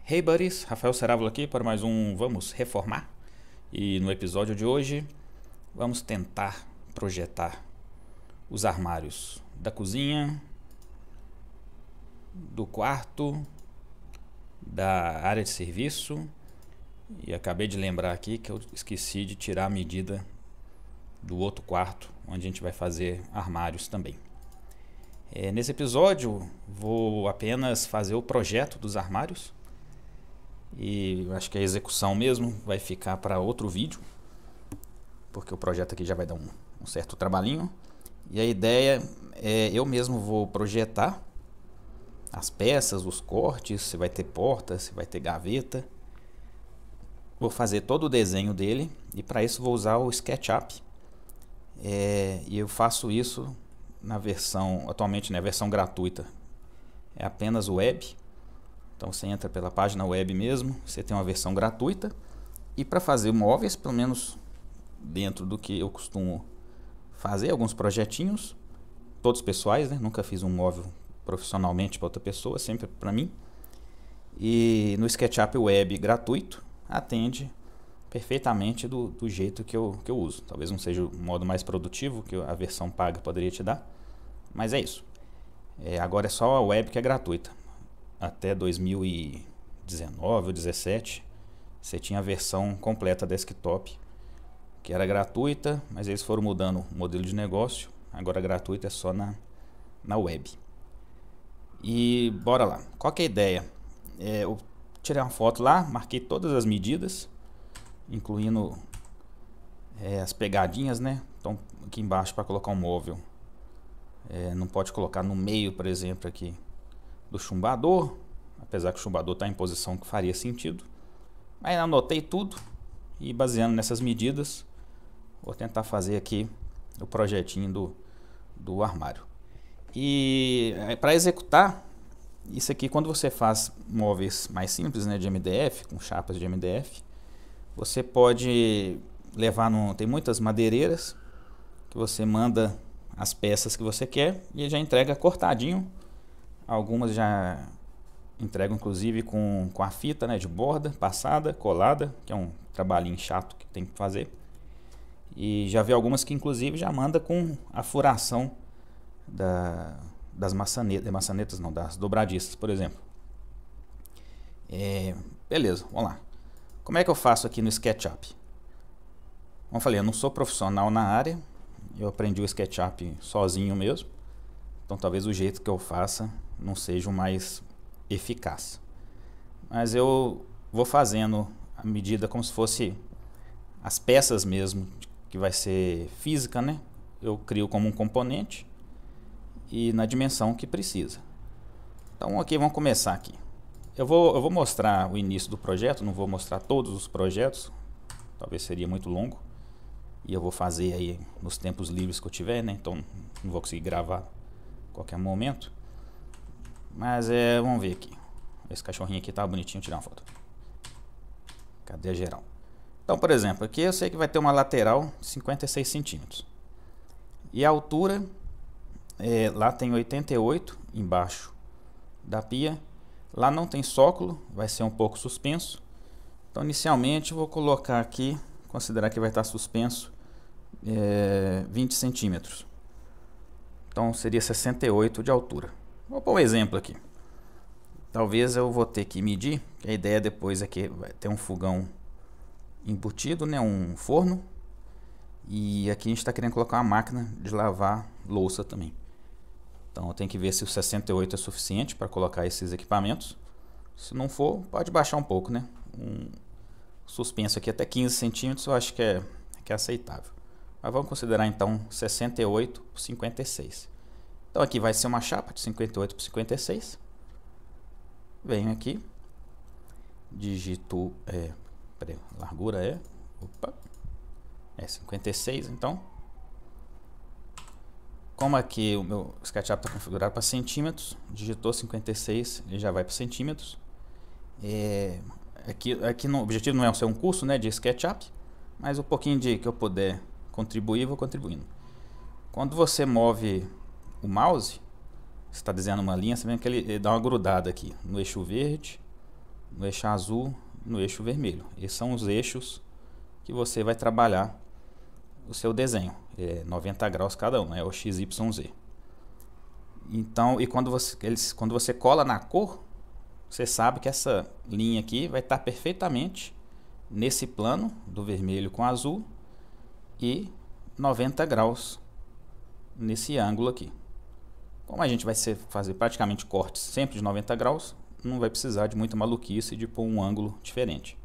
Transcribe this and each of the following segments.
Hey buddies, Rafael Cerávulo aqui para mais um Vamos Reformar. E no episódio de hoje vamos tentar projetar os armários da cozinha, do quarto, da área de serviço. E acabei de lembrar aqui que eu esqueci de tirar a medida do outro quarto, onde a gente vai fazer armários também. Nesse episódio vou apenas fazer o projeto dos armários. E acho que a execução mesmo vai ficar para outro vídeo, porque o projeto aqui já vai dar um certo trabalhinho. E a ideia é eu mesmo vou projetar as peças, os cortes, se vai ter porta, se vai ter gaveta. Vou fazer todo o desenho dele e para isso vou usar o SketchUp. E eu faço isso na versão, atualmente na versão gratuita, é apenas web. Então você entra pela página web mesmo, você tem uma versão gratuita. E para fazer móveis, pelo menos dentro do que eu costumo fazer, alguns projetinhos, todos pessoais, né? Nunca fiz um móvel profissionalmente para outra pessoa, sempre para mim. E no SketchUp web gratuito, atende perfeitamente do jeito que eu uso. Talvez não seja o modo mais produtivo que a versão paga poderia te dar, mas é isso. Agora é só a web que é gratuita. Até 2019 ou 2017 você tinha a versão completa desktop, que era gratuita, mas eles foram mudando o modelo de negócio. Agora gratuita é só na web. E bora lá. Qual que é a ideia? Eu tirei uma foto lá, marquei todas as medidas, incluindo as pegadinhas, né? Então aqui embaixo, para colocar um móvel, não pode colocar no meio, por exemplo, aqui do chumbador, apesar que o chumbador está em posição que faria sentido. Aí anotei tudo e, baseando nessas medidas, vou tentar fazer aqui o projetinho do armário. E para executar isso aqui, quando você faz móveis mais simples, né, de MDF, com chapas de MDF, você pode levar tem muitas madeireiras que você manda as peças que você quer e ele já entrega cortadinho. Algumas já entregam inclusive com a fita, né, de borda passada, colada, que é um trabalhinho chato que tem que fazer. E já vi algumas que inclusive já manda com a furação das maçanetas, não, das dobradiças, por exemplo. Beleza, vamos lá. Como é que eu faço aqui no SketchUp? Como eu falei, eu não sou profissional na área, eu aprendi o SketchUp sozinho mesmo. Então talvez o jeito que eu faça não seja o mais eficaz. Mas eu vou fazendo a medida como se fosse as peças mesmo, que vai ser física, né? Eu crio como um componente e na dimensão que precisa. Então ok, vamos começar aqui. Eu vou mostrar o início do projeto, não vou mostrar todos os projetos, talvez seria muito longo. E eu vou fazer aí nos tempos livres que eu tiver, né? Então não vou conseguir gravar a qualquer momento. Mas vamos ver aqui. Esse cachorrinho aqui tá bonitinho, tirar uma foto. Cadê a geral? Então, por exemplo, aqui eu sei que vai ter uma lateral de 56 centímetros. E a altura, lá tem 88 embaixo da pia. Lá não tem sócolo, vai ser um pouco suspenso. Então, inicialmente, eu vou colocar aqui, considerar que vai estar suspenso 20 centímetros. Então, seria 68 de altura. Vou pôr um exemplo aqui. Talvez eu vou ter que medir. A ideia depois é que vai ter um fogão embutido, né, um forno. E aqui a gente está querendo colocar uma máquina de lavar louça também. Então eu tenho que ver se o 68 é suficiente para colocar esses equipamentos. Se não for, pode baixar um pouco, né? Um suspenso aqui até 15 centímetros eu acho que é aceitável. Mas vamos considerar então 68 por 56. Então aqui vai ser uma chapa de 58 por 56. Venho aqui, digito, largura é 56, então. Como aqui o meu SketchUp está configurado para centímetros, digitou 56, ele já vai para centímetros. Aqui no objetivo não é ser um curso, né, de SketchUp, mas o pouquinho que eu puder contribuir, vou contribuindo. Quando você move o mouse, você está desenhando uma linha, você vê que ele dá uma grudada aqui no eixo verde, no eixo azul, no eixo vermelho. Esses são os eixos que você vai trabalhar o seu desenho. É 90 graus cada um, é o X, Y, Z. Então, e quando você cola na cor, você sabe que essa linha aqui vai estar perfeitamente nesse plano do vermelho com azul e 90 graus nesse ângulo aqui. Como a gente vai fazer praticamente cortes sempre de 90 graus, não vai precisar de muita maluquice de pôr um ângulo diferente.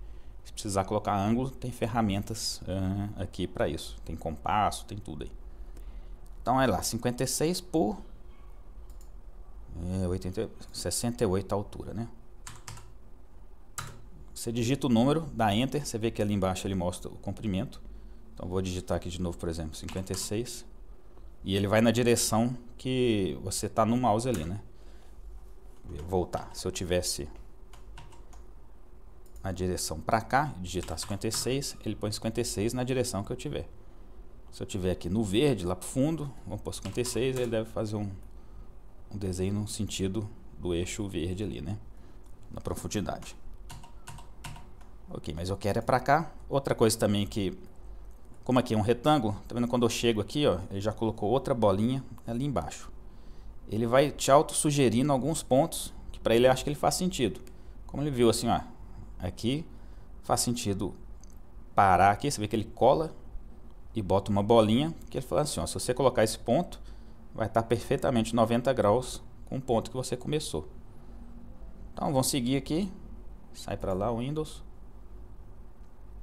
Se precisar colocar ângulo, tem ferramentas aqui para isso. Tem compasso, tem tudo aí. Então é lá, 56 por 68 a altura, né? Você digita o número, dá Enter, você vê que ali embaixo ele mostra o comprimento. Então vou digitar aqui de novo, por exemplo, 56. E ele vai na direção que você está no mouse ali, né? Voltar. Se eu tivesse na direção para cá, digitar 56, ele põe 56 na direção que eu tiver. Se eu tiver aqui no verde, lá para o fundo, vamos pôr 56, ele deve fazer um desenho no sentido do eixo verde ali, né? Na profundidade. Ok, mas eu quero é para cá. Outra coisa também que, como aqui é um retângulo, tá vendo quando eu chego aqui, ó, ele já colocou outra bolinha ali embaixo. Ele vai te auto-sugerindo alguns pontos que para ele acho que ele faz sentido. Como ele viu assim, ó, aqui faz sentido parar aqui, você vê que ele cola e bota uma bolinha, que ele fala assim, ó, se você colocar esse ponto, vai estar perfeitamente 90 graus com o ponto que você começou. Então vamos seguir aqui, sai para lá o Windows.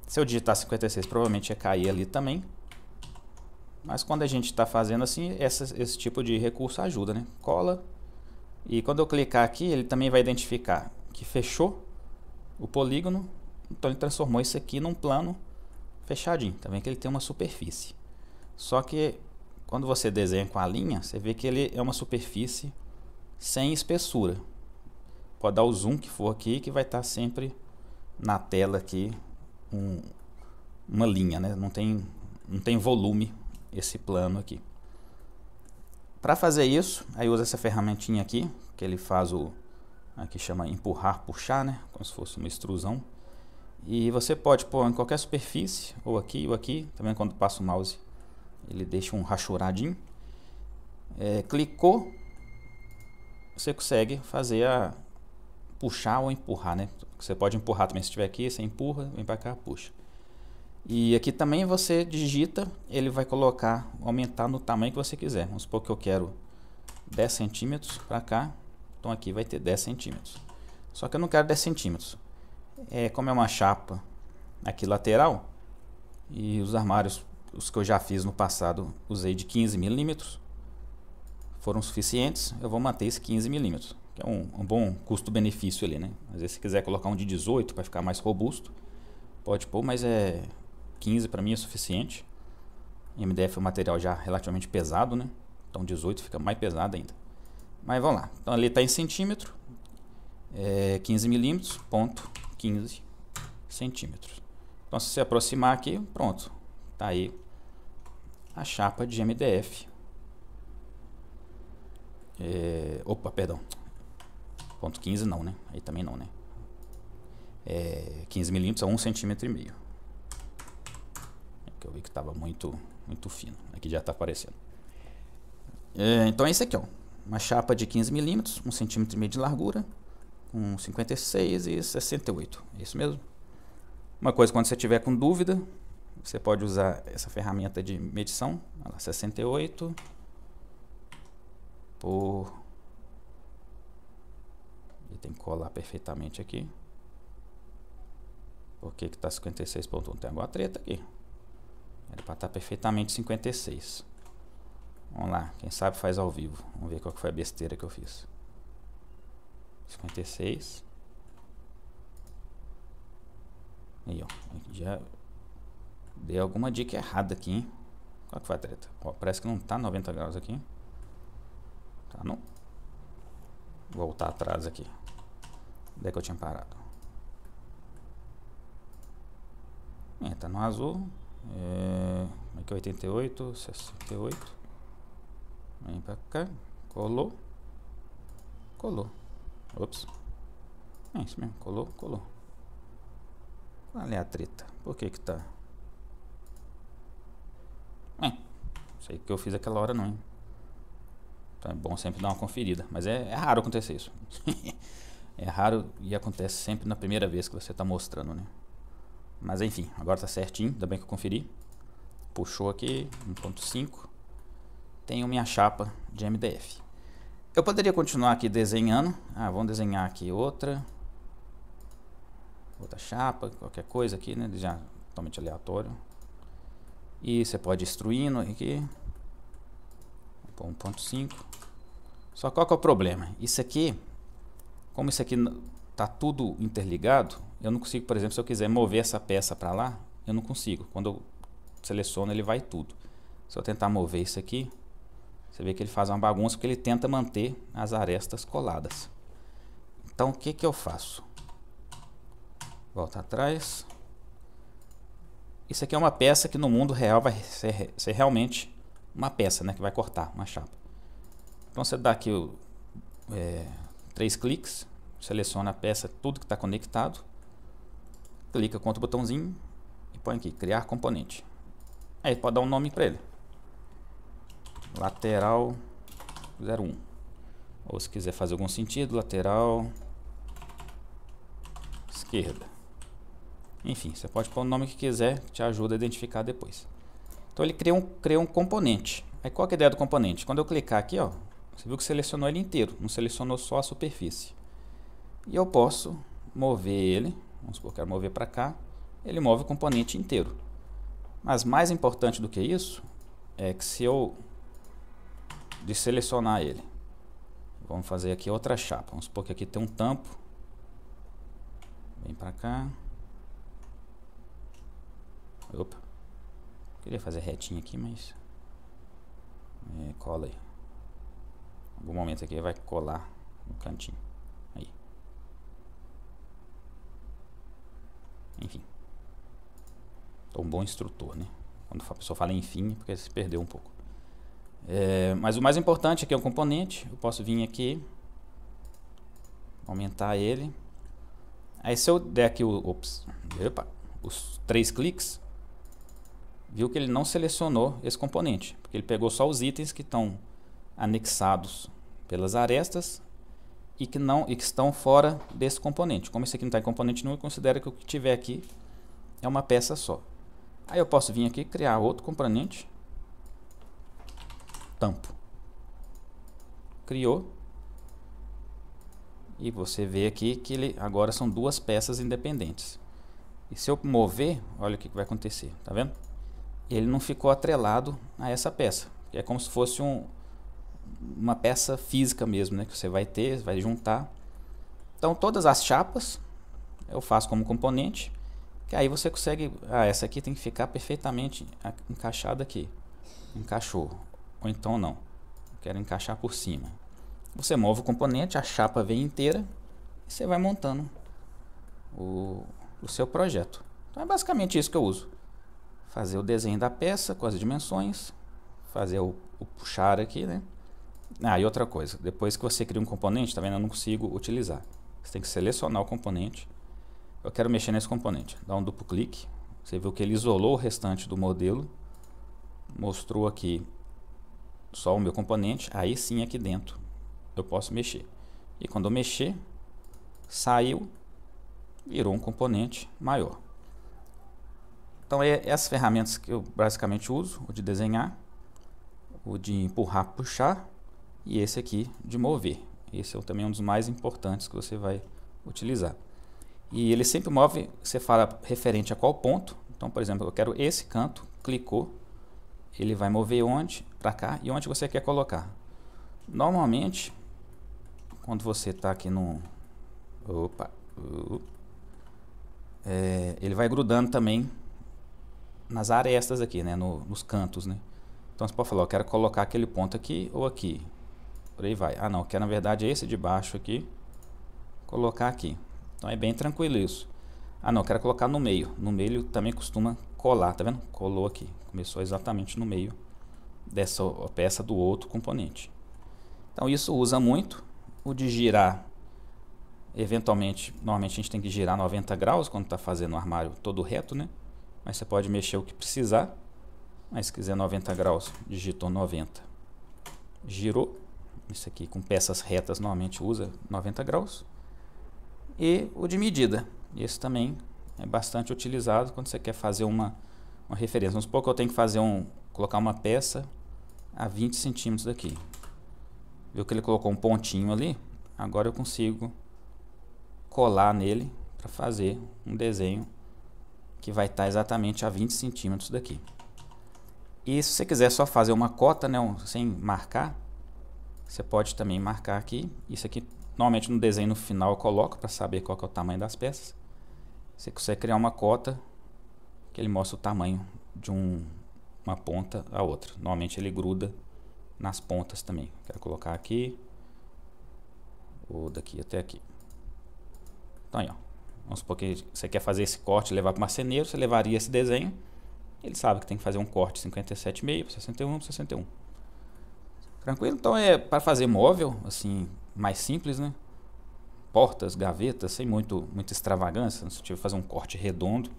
Se eu digitar 56, provavelmente ia cair ali também. Mas quando a gente está fazendo assim, esse tipo de recurso ajuda, né? Cola. E quando eu clicar aqui, ele também vai identificar que fechou o polígono. Então ele transformou isso aqui num plano fechadinho. Tá vendo que ele tem uma superfície. Só que quando você desenha com a linha, você vê que ele é uma superfície sem espessura. Pode dar o zoom que for aqui, que vai estar sempre na tela aqui uma linha, né? Não tem volume esse plano aqui. Para fazer isso, aí usa essa ferramentinha aqui, que ele faz aqui chama empurrar, puxar, né? Como se fosse uma extrusão. E você pode pôr em qualquer superfície, ou aqui, também quando passa o mouse, ele deixa um rachuradinho. Clicou, você consegue fazer puxar ou empurrar, né? Você pode empurrar também, se estiver aqui, você empurra, vem para cá, puxa. E aqui também você digita, ele vai aumentar no tamanho que você quiser. Vamos supor que eu quero 10 centímetros para cá, então aqui vai ter 10 centímetros. Só que eu não quero 10 centímetros. Como é uma chapa aqui lateral, e os armários, os que eu já fiz no passado, usei de 15 milímetros, foram suficientes, eu vou manter esse 15 milímetros. Que é um bom custo-benefício ali, né? Às vezes se quiser colocar um de 18 para ficar mais robusto, pode pôr, mas 15 para mim é suficiente. MDF é um material já relativamente pesado, né? Então 18 fica mais pesado ainda. Mas vamos lá. Então ali está em centímetro, 15 milímetros, ponto 15 centímetros. Então se você aproximar aqui, pronto. Tá aí a chapa de MDF. Opa, perdão. Ponto 15 não, né? Aí também não, né? 15 milímetros a 1,5 cm. Que eu vi que estava muito fino. Aqui já está aparecendo. Então é isso aqui, ó. Uma chapa de 15 milímetros, 1,5 cm de largura, com 56 e 68. É isso mesmo? Uma coisa, quando você tiver com dúvida, você pode usar essa ferramenta de medição. Olha lá, 68 por... E tem que colar perfeitamente aqui. Por que está 56.1? Tem alguma treta aqui. Era para estar perfeitamente 56. Vamos lá, quem sabe faz ao vivo. Vamos ver qual que foi a besteira que eu fiz. 56. Aí, ó. Já dei alguma dica errada aqui, hein? Qual que foi a treta? Ó, parece que não tá 90 graus aqui. Tá, não. Vou voltar atrás aqui. Onde é que eu tinha parado? Tá no azul. Aqui 88, 68. Vem pra cá. Colou. Ops. É isso mesmo, colou. Qual é a treta? Por que que tá? Sei que eu fiz aquela hora não, hein? Então é bom sempre dar uma conferida. Mas é raro acontecer isso. É raro e acontece sempre na primeira vez que você está mostrando, né? Mas enfim, agora tá certinho, ainda bem que eu conferi. Puxou aqui, 1.5. Tenho minha chapa de MDF. Eu poderia continuar aqui desenhando. Vamos desenhar aqui outra chapa, qualquer coisa aqui, né? Já totalmente aleatório. E você pode ir instruindo aqui. 1.5. Só qual que é o problema? Isso aqui, como isso aqui tá tudo interligado, eu não consigo, por exemplo, se eu quiser mover essa peça para lá, eu não consigo. Quando eu seleciono, ele vai tudo. Se eu tentar mover isso aqui, você vê que ele faz uma bagunça porque ele tenta manter as arestas coladas. Então o que que eu faço? Volta atrás. Isso aqui é uma peça que no mundo real vai ser realmente uma peça, né, que vai cortar uma chapa. Então você dá aqui 3 cliques, seleciona a peça, tudo que está conectado, clica contra o botãozinho e põe aqui, criar componente. Aí pode dar um nome para ele. Lateral 01. Ou se quiser fazer algum sentido, lateral esquerda. Enfim, você pode pôr o nome que quiser, que te ajuda a identificar depois. Então ele criou um componente. Aí qual que é a ideia do componente? Quando eu clicar aqui, ó, você viu que selecionou ele inteiro, não selecionou só a superfície. E eu posso mover ele, vamos supor que eu quero mover para cá, ele move o componente inteiro. Mas mais importante do que isso, é que se eu desselecionar ele, vamos fazer aqui outra chapa, vamos supor que aqui tem um tampo, vem para cá, opa, queria fazer retinho aqui, mas cola aí, em algum momento aqui vai colar no cantinho, aí, enfim, tô um bom instrutor, né? Quando a pessoa fala enfim, é porque se perdeu um pouco. Mas o mais importante aqui é o componente. Eu posso vir aqui, aumentar ele. Aí se eu der aqui os 3 cliques, viu que ele não selecionou esse componente, porque ele pegou só os itens que estão anexados pelas arestas e que estão fora desse componente. Como esse aqui não está em componente nenhum, eu considero que o que tiver aqui é uma peça só. Aí eu posso vir aqui e criar outro componente, tampo. Criou. E você vê aqui que ele agora são 2 peças independentes. E se eu mover, olha o que vai acontecer, tá vendo? Ele não ficou atrelado a essa peça. É como se fosse uma peça física mesmo, né? Que você vai ter, vai juntar. Então todas as chapas eu faço como componente, que aí você consegue, essa aqui tem que ficar perfeitamente encaixada aqui. Encaixou. Ou então não. Quero encaixar por cima. Você move o componente, a chapa vem inteira e você vai montando o seu projeto. Então é basicamente isso que eu uso. Fazer o desenho da peça com as dimensões, fazer o puxar aqui, né? E outra coisa, depois que você cria um componente, tá vendo? Eu não consigo utilizar. Você tem que selecionar o componente. Eu quero mexer nesse componente. Dá um duplo clique. Você viu que ele isolou o restante do modelo. Mostrou aqui só o meu componente. Aí sim aqui dentro eu posso mexer. E quando eu mexer, saiu, virou um componente maior. Então essas ferramentas que eu basicamente uso, o de desenhar, o de empurrar, puxar e esse aqui de mover. Esse é também um dos mais importantes que você vai utilizar. E ele sempre move, você fala referente a qual ponto. Então, por exemplo, eu quero esse canto, clicou, ele vai mover onde? Para cá e onde você quer colocar. Normalmente, quando você está aqui no... ele vai grudando também nas arestas aqui, né? Nos cantos, né? Então você pode falar, eu quero colocar aquele ponto aqui ou aqui. Por aí vai. Não, eu quero na verdade esse de baixo aqui, colocar aqui. Então é bem tranquilo isso. Não, eu quero colocar no meio. No meio também costuma colar, tá vendo? Colou aqui. Começou exatamente no meio dessa peça do outro componente. Então isso usa muito. O de girar Eventualmente, normalmente a gente tem que girar 90 graus quando está fazendo o armário todo reto, né? Mas você pode mexer o que precisar. Mas se quiser 90 graus, digitou 90. Girou. Isso aqui com peças retas normalmente usa 90 graus. E o de medida. Esse também é bastante utilizado quando você quer fazer uma referência. Vamos supor que eu tenho que fazer colocar uma peça a 20 centímetros daqui. Viu que ele colocou um pontinho ali? Agora eu consigo colar nele para fazer um desenho que vai estar exatamente a 20 centímetros daqui. E se você quiser só fazer uma cota, né, sem marcar, você pode também marcar aqui. Isso aqui, normalmente no desenho no final eu coloco para saber qual que é o tamanho das peças. Você consegue criar uma cota que ele mostra o tamanho de uma ponta a outra. Normalmente ele gruda nas pontas também. Quero colocar aqui, ou daqui até aqui. Então aí, ó. Vamos supor que você quer fazer esse corte e levar para o marceneiro, você levaria esse desenho. Ele sabe que tem que fazer um corte 57,5, 61, 61. Tranquilo? Então é para fazer móvel, assim, mais simples, né? Portas, gavetas, sem muita extravagância. Se tiver fazer um corte redondo,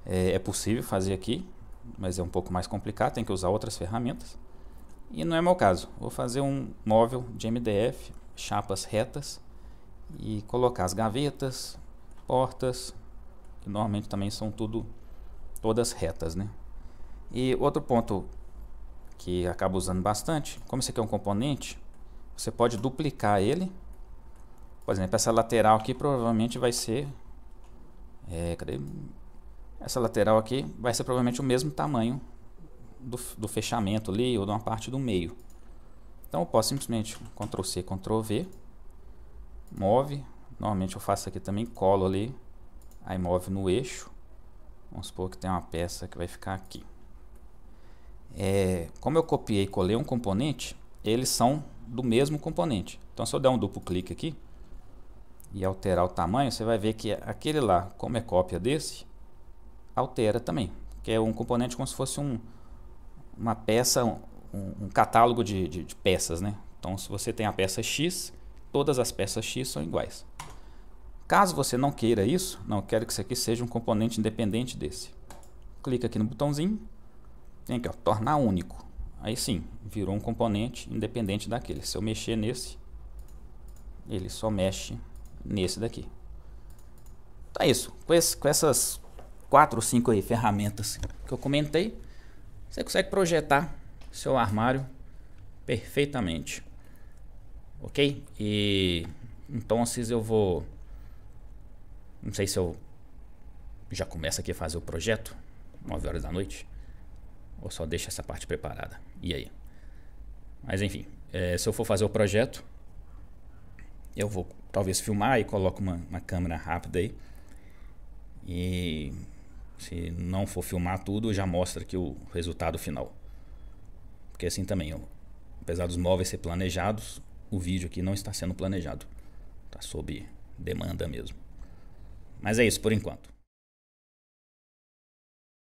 é possível fazer aqui, mas é um pouco mais complicado, tem que usar outras ferramentas. E não é meu caso. Vou fazer um móvel de MDF, chapas retas, e colocar as gavetas, portas, que normalmente também são todas retas, né? E outro ponto que acaba usando bastante, como esse aqui é um componente, você pode duplicar ele. Por exemplo, essa lateral aqui provavelmente vai ser cadê? Essa lateral aqui vai ser provavelmente o mesmo tamanho do fechamento ali, ou de uma parte do meio. Então eu posso simplesmente Ctrl C, Ctrl V, move. Normalmente eu faço aqui também, colo ali, aí move no eixo. Vamos supor que tem uma peça que vai ficar aqui. Como eu copiei e colei um componente, eles são do mesmo componente. Então se eu der um duplo clique aqui e alterar o tamanho, você vai ver que aquele lá, como é cópia desse, altera também. Que é um componente como se fosse uma peça, um catálogo de peças, né? Então se você tem a peça X, todas as peças X são iguais. Caso você não queira isso, não quero que isso aqui seja um componente independente desse. Clica aqui no botãozinho, tem aqui, ó, tornar único. Aí sim, virou um componente independente daquele. Se eu mexer nesse, ele só mexe nesse daqui. Então é isso. Com essas 4 ou 5 aí ferramentas que eu comentei, você consegue projetar seu armário perfeitamente. Ok? E então eu vou... Não sei se eu já começo aqui a fazer o projeto, 9 horas da noite, ou só deixo essa parte preparada. E aí? Mas enfim, se eu for fazer o projeto, eu vou talvez filmar e coloco uma câmera rápida aí. E se não for filmar tudo, já mostra aqui o resultado final. Porque assim também, apesar dos móveis ser planejados, o vídeo aqui não está sendo planejado. Está sob demanda mesmo. Mas é isso por enquanto.